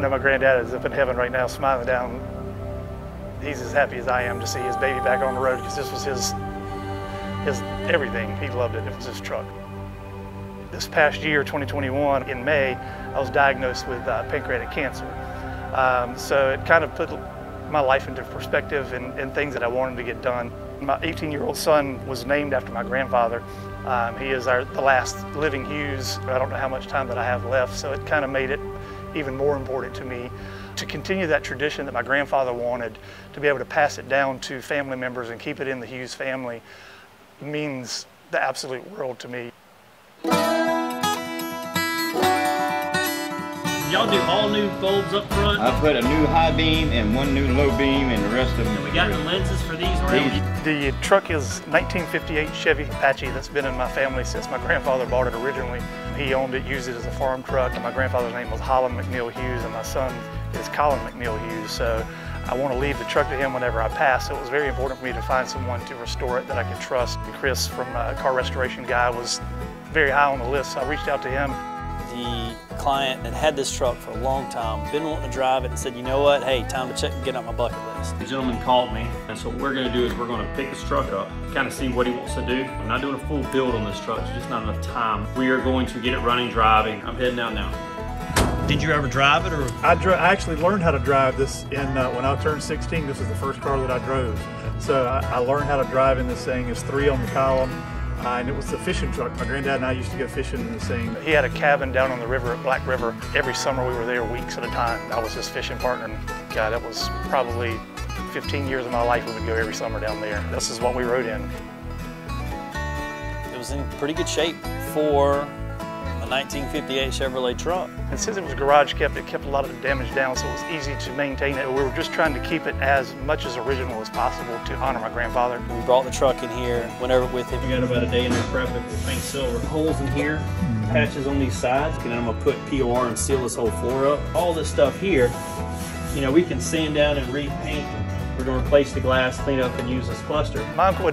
know my granddad is up in heaven right now, smiling down. He's as happy as I am to see his baby back on the road, because this was his everything. He loved it. It was his truck. This past year, 2021, in May, I was diagnosed with pancreatic cancer. So it kind of put my life into perspective and things that I wanted to get done. My 18-year-old son was named after my grandfather. He is the last living Hughes. I don't know how much time that I have left, so it kind of made it even more important to me to continue that tradition that my grandfather wanted, to be able to pass it down to family members and keep it in the Hughes family means the absolute world to me. Y'all do all new bulbs up front? I put a new high beam and one new low beam, and the rest of them. And we got the lenses for these already? The truck is 1958 Chevy Apache that's been in my family since my grandfather bought it originally. He owned it, used it as a farm truck. My grandfather's name was Holland McNeil Hughes, and my son is Colin McNeil Hughes. So I want to leave the truck to him whenever I pass. So it was very important for me to find someone to restore it that I could trust. Chris from Car Restoration Guy was very high on the list, so I reached out to him. The client had had this truck for a long time, been wanting to drive it, and said, you know what, hey, time to check and get on my bucket list. The gentleman called me, and so what we're going to do is we're going to pick this truck up, kind of see what he wants to do. I'm not doing a full build on this truck, there's just not enough time. We are going to get it running, driving. I'm heading out now. Did you ever drive it, or? I actually learned how to drive this when I turned 16. This was the first car that I drove. So I learned how to drive in this thing. It's 3 on the column. And it was the fishing truck. My granddad and I used to go fishing in this thing. He had a cabin down on the river at Black River. Every summer we were there weeks at a time. I was his fishing partner. And God, that was probably 15 years of my life. We would go every summer down there. This is what we rode in. It was in pretty good shape for a 1958 Chevrolet truck. And since it was garage kept, it kept a lot of the damage down, so it was easy to maintain it. We were just trying to keep it as much as original as possible to honor my grandfather. We brought the truck in here, went over it with him. We got about a day in there prepping it with paint silver. Holes in here, patches on these sides, and then I'm gonna put POR and seal this whole floor up. All this stuff here, you know, we can sand down and repaint. We're gonna replace the glass, clean up, and use this cluster. My uncle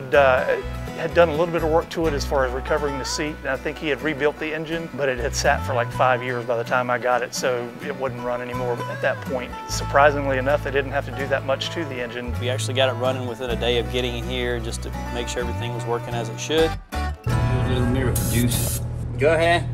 had done a little bit of work to it as far as recovering the seat, and I think he had rebuilt the engine, but it had sat for like 5 years by the time I got it, so it wouldn't run anymore at that point. Surprisingly enough, they didn't have to do that much to the engine. We actually got it running within a day of getting it here, just to make sure everything was working as it should. Do a little miracle juice. Go ahead.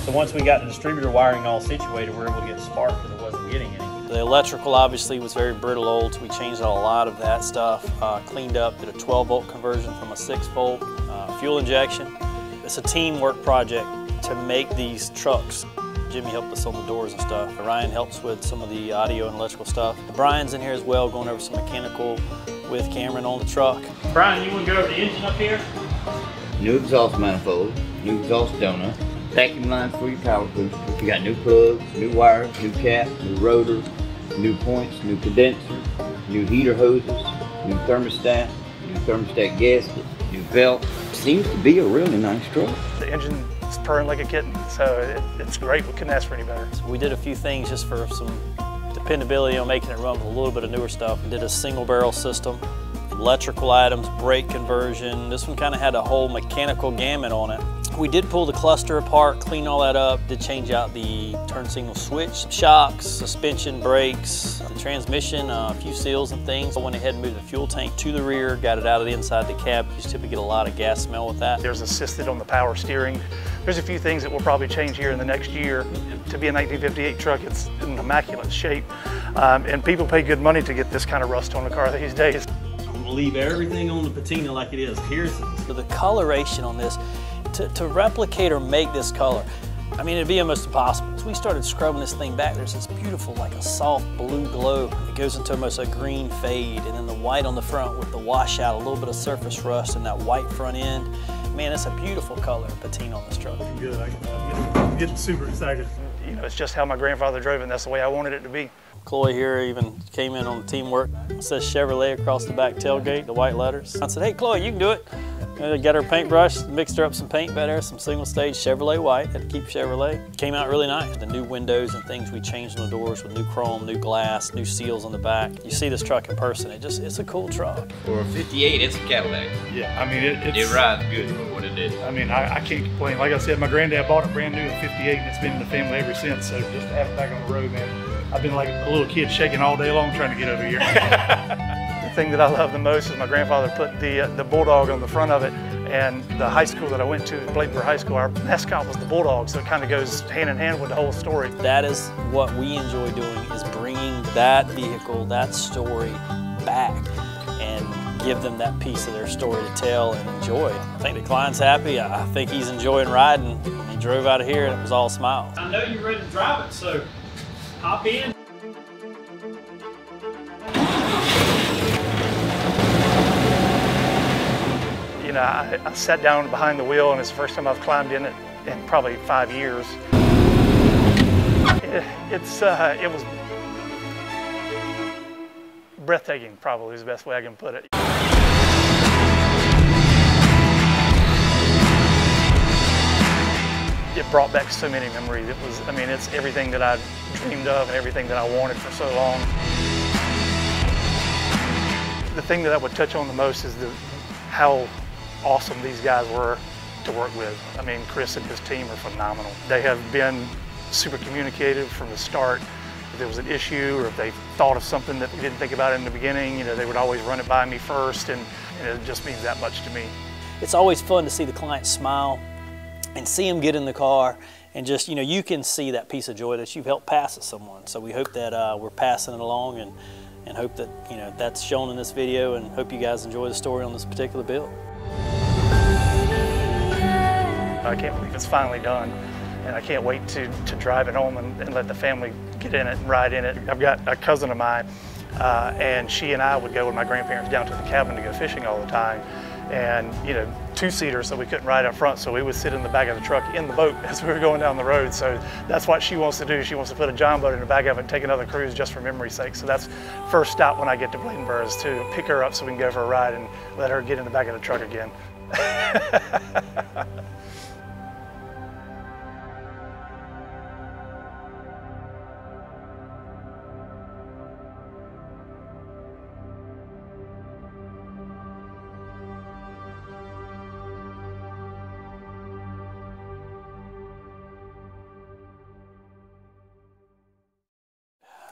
So once we got the distributor wiring all situated, we were able to get spark because it wasn't getting any. The electrical obviously was very brittle old, so we changed out a lot of that stuff, cleaned up, did a 12-volt conversion from a 6-volt, fuel injection. It's a teamwork project to make these trucks. Jimmy helped us on the doors and stuff. Ryan helps with some of the audio and electrical stuff. Brian's in here as well, going over some mechanical with Cameron on the truck. Brian, you want to go over the engine up here? New exhaust manifold, new exhaust donut, vacuum lines for your power booster. You got new plugs, new wires, new cap, new rotor, new points, new condenser, new heater hoses, new thermostat gasket, new belt. Seems to be a really nice truck. The engine is purring like a kitten, so it's great. We couldn't ask for any better. So we did a few things just for some dependability on making it run with a little bit of newer stuff. We did a single barrel system, electrical items, brake conversion. This one kind of had a whole mechanical gamut on it. We did pull the cluster apart, clean all that up, did change out the turn signal switch, shocks, suspension, brakes, the transmission, a few seals and things. I went ahead and moved the fuel tank to the rear, got it out of the inside the cab. You typically get a lot of gas smell with that. There's assisted on the power steering. There's a few things that will probably change here in the next year. To be a 1958 truck, it's in immaculate shape. And people pay good money to get this kind of rust on a car these days. I'm gonna leave everything on the patina like it is. Here's the coloration on this. To replicate or make this color, I mean, it'd be almost impossible. As we started scrubbing this thing back, there's this beautiful, like a soft blue glow. It goes into almost a green fade, and then the white on the front with the washout, a little bit of surface rust, and that white front end. Man, it's a beautiful color patina on this truck. Good. I'm getting super excited. You know, it's just how my grandfather drove it, and that's the way I wanted it to be. Chloe here even came in on the teamwork. It says Chevrolet across the back tailgate, the white letters. I said, hey, Chloe, you can do it. Got her paintbrush, mixed her up some paint better, some single stage Chevrolet white, had to keep Chevrolet. Came out really nice. The new windows and things we changed on the doors with new chrome, new glass, new seals on the back. You see this truck in person, it's a cool truck. For a 58, it's a Cadillac. Yeah, I mean, It rides good for what it is. I mean, I can't complain. Like I said, my granddad bought it brand new in '58, and it's been in the family ever since. So just to have it back on the road, man, I've been like a little kid shaking all day long trying to get over here. The thing that I love the most is my grandfather put the Bulldog on the front of it, and the high school that I went to, Bladensburg High School, our mascot was the Bulldog, so it kind of goes hand in hand with the whole story. That is what we enjoy doing, is bringing that vehicle, that story back and give them that piece of their story to tell and enjoy. I think the client's happy. I think he's enjoying riding. He drove out of here and it was all smiles. I know you're ready to drive it, so hop in. You know, I sat down behind the wheel, and it's the first time I've climbed in it in probably 5 years. It was breathtaking, probably is the best way I can put it. It brought back so many memories. It was, I mean, it's everything that I dreamed of and everything that I wanted for so long. The thing that I would touch on the most is how awesome these guys were to work with. I mean, Chris and his team are phenomenal. They have been super communicative from the start. If there was an issue or if they thought of something that they didn't think about in the beginning, you know, they would always run it by me first, and it just means that much to me. It's always fun to see the client smile and see them get in the car, and just, you know, you can see that piece of joy that you've helped pass to someone. So we hope that we're passing it along, and hope that, you know, that's shown in this video, and hope you guys enjoy the story on this particular build. I can't believe it's finally done, and I can't wait to drive it home and let the family get in it and ride in it. I've got a cousin of mine, and she and I would go with my grandparents down to the cabin to go fishing all the time. And, you know, two-seater, so we couldn't ride up front, so we would sit in the back of the truck in the boat as we were going down the road. So that's what she wants to do. She wants to put a John boat in the back of it and take another cruise just for memory's sake. So that's first stop when I get to Bladensburg, is to pick her up so we can go for a ride and let her get in the back of the truck again.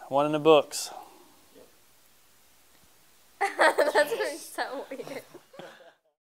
One in the books.